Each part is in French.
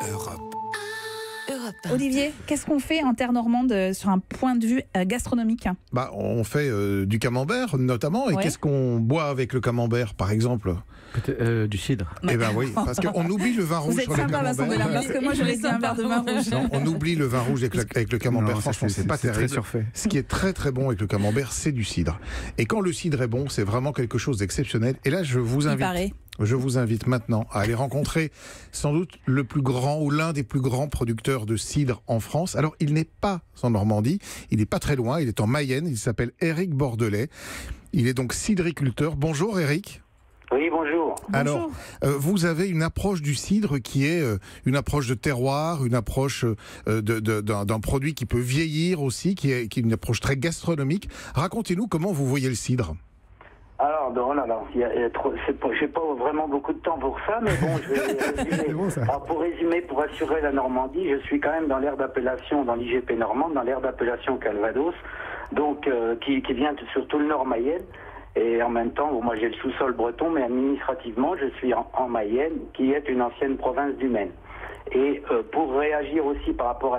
Europe. Olivier, qu'est-ce qu'on fait en terre normande sur un point de vue gastronomique? On fait du camembert notamment. Et Ouais. qu'est-ce qu'on boit avec le camembert, par exemple? Du cidre. Eh bien oui, parce qu'on oublie le vin rouge Vous êtes sur le sympa, Vincent camembert. Delerme, parce que moi j'aurais dit un verre de vin rouge. Non, on oublie le vin rouge avec le camembert. Non, ça, Franchement, c'est pas très terrible. surfait. Ce qui est très très bon avec le camembert, c'est du cidre. Et quand le cidre est bon, c'est vraiment quelque chose d'exceptionnel. Et là, je vous invite maintenant à aller rencontrer sans doute le plus grand ou l'un des plus grands producteurs de cidre en France. Alors, il n'est pas en Normandie, il n'est pas très loin, il est en Mayenne, il s'appelle Éric Bordelais. Il est donc cidriculteur. Bonjour Éric. Oui, bonjour. Alors, vous avez une approche du cidre qui est une approche de terroir, une approche d'un produit qui peut vieillir aussi, qui est une approche très gastronomique. Racontez-nous comment vous voyez le cidre. Alors, j'ai pas vraiment beaucoup de temps pour ça, mais bon, je vais résumer. Bon, ça. Alors, pour résumer, pour assurer la Normandie, je suis quand même dans l'aire d'appellation, dans l'IGP normande, dans l'aire d'appellation Calvados, donc qui vient sur tout le nord Mayenne. Et en même temps, moi j'ai le sous-sol breton, mais administrativement, je suis en Mayenne, qui est une ancienne province du Maine. Et pour réagir aussi par rapport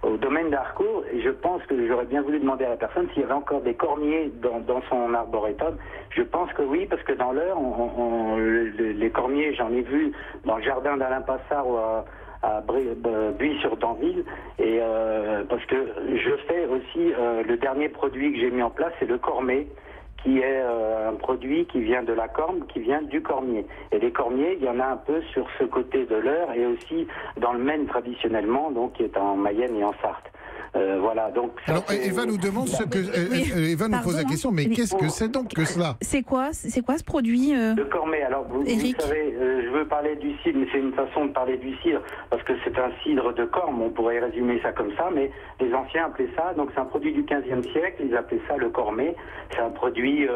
au domaine d'Harcourt, je pense que j'aurais bien voulu demander à la personne s'il y avait encore des cormiers dans son arboretum. Je pense que oui, parce que dans l'Eure, les cormiers, j'en ai vu dans le jardin d'Alain Passard ou à Buis-sur-Danville, et parce que je fais aussi le dernier produit que j'ai mis en place, c'est le cormet, qui est un produit qui vient de la corme, qui vient du cormier. Et les cormiers, il y en a un peu sur ce côté de l'Eure et aussi dans le Maine traditionnellement, donc qui est en Mayenne et en Sarthe. Voilà, donc ça, Alors, Eva nous demande ce que... Eva nous pose la question, mais qu'est-ce que c'est donc que cela? C'est quoi ce produit Le cormet, alors vous savez, je veux parler du cidre, mais c'est une façon de parler du cidre, parce que c'est un cidre de corme, on pourrait résumer ça comme ça, mais les anciens appelaient ça, donc c'est un produit du 15e siècle, ils appelaient ça le cormet. C'est un produit,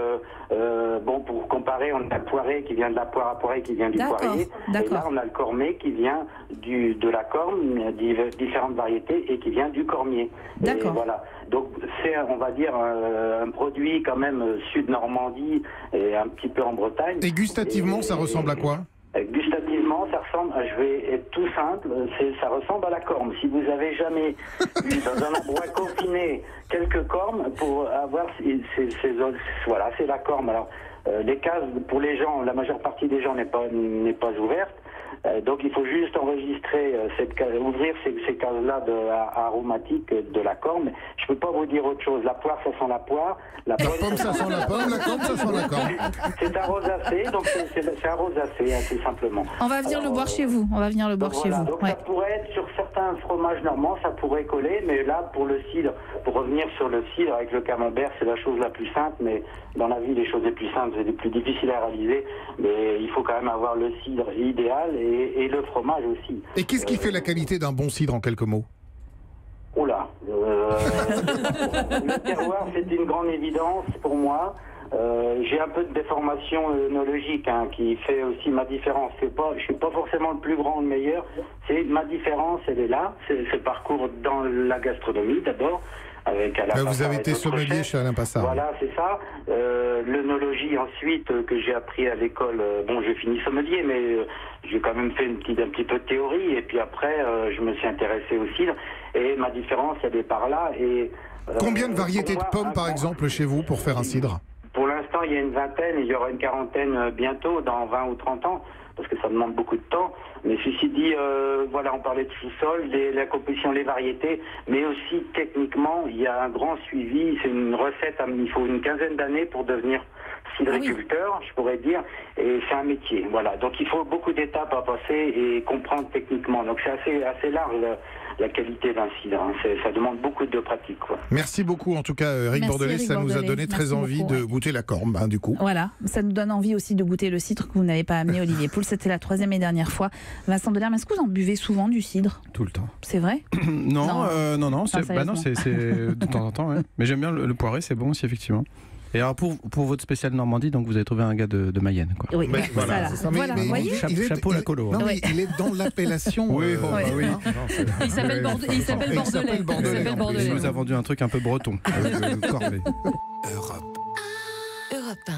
pour comparer, on a le poiré qui vient de la poire à poirée qui vient du poirier, et là on a le cormet qui vient de la corme, différentes variétés, et qui vient du cormier. D'accord. Et voilà. Donc c'est, on va dire, un produit quand même sud-Normandie et un petit peu en Bretagne. Et gustativement, ça ressemble à quoi? Gustativement, ça ressemble, je vais être tout simple, ça ressemble à la corme. Si vous avez jamais eu dans un endroit confiné quelques cormes, pour avoir voilà, c'est la corme. Alors, les cases, pour les gens, la majeure partie des gens n'est pas ouverte. Donc il faut juste enregistrer ouvrir ces cases-là aromatiques de la corme. Je peux pas vous dire autre chose. La poire, ça sent la poire. La pomme, ça sent la pomme. La corme, ça sent la corme. C'est un rosacé, donc c'est un rosacé, tout simplement. On va venir le boire chez vous. Donc ça pourrait être sur certains fromages normands, ça pourrait coller, mais là, pour le cidre, pour revenir sur le cidre avec le camembert, c'est la chose la plus simple, mais dans la vie, les choses les plus simples, c'est les plus difficiles à réaliser, mais il faut quand même avoir le cidre idéal et le fromage aussi. Et qu'est-ce qui fait la qualité d'un bon cidre en quelques mots? Oula, le terroir, c'est une grande évidence pour moi. J'ai un peu de déformation œnologique qui fait aussi ma différence. Je suis pas forcément le plus grand ou le meilleur. C'est ma différence, elle est là. C'est ce parcours dans la gastronomie d'abord. Avec Alain Passard. Vous avez été sommelier chez Alain Passard. Voilà, c'est ça. L'œnologie ensuite que j'ai appris à l'école. J'ai fini sommelier, mais j'ai quand même fait un petit peu de théorie. Et puis après, je me suis intéressé au cidre. Et ma différence, elle est par là. Et combien de variétés de pommes, par exemple, chez vous pour faire un cidre? Pour l'instant, il y a une vingtaine, et il y aura une quarantaine bientôt, dans 20 ou 30 ans, parce que ça demande beaucoup de temps. Mais ceci dit, on parlait de sous-sol, la composition, les variétés, mais aussi techniquement, il y a un grand suivi. C'est une recette, il faut une quinzaine d'années pour devenir cidriculteur, je pourrais dire, et c'est un métier. Voilà, donc il faut beaucoup d'étapes à passer et comprendre techniquement. Donc c'est assez large la qualité d'un cidre. Ça demande beaucoup de pratique, quoi. Merci beaucoup, en tout cas, Éric Bordelais. Ça nous a donné très envie de goûter la corme, du coup. Voilà, ça nous donne envie aussi de goûter le cidre que vous n'avez pas amené, Olivier Pouls. C'était la 3e et dernière fois. Vincent Delerme, est-ce que vous en buvez souvent du cidre? Tout le temps. C'est vrai? Non, c'est de temps en temps, ouais. Mais j'aime bien le poiré, c'est bon aussi, effectivement. Et alors pour votre spécial Normandie, donc vous avez trouvé un gars de Mayenne, quoi. Oui, voilà. Vous voyez, chapeau la colo. Non, mais il est dans l'appellation. Oui. Il s'appelle Bordelais. Il nous a vendu un truc un peu breton. Cormet. Europe 1.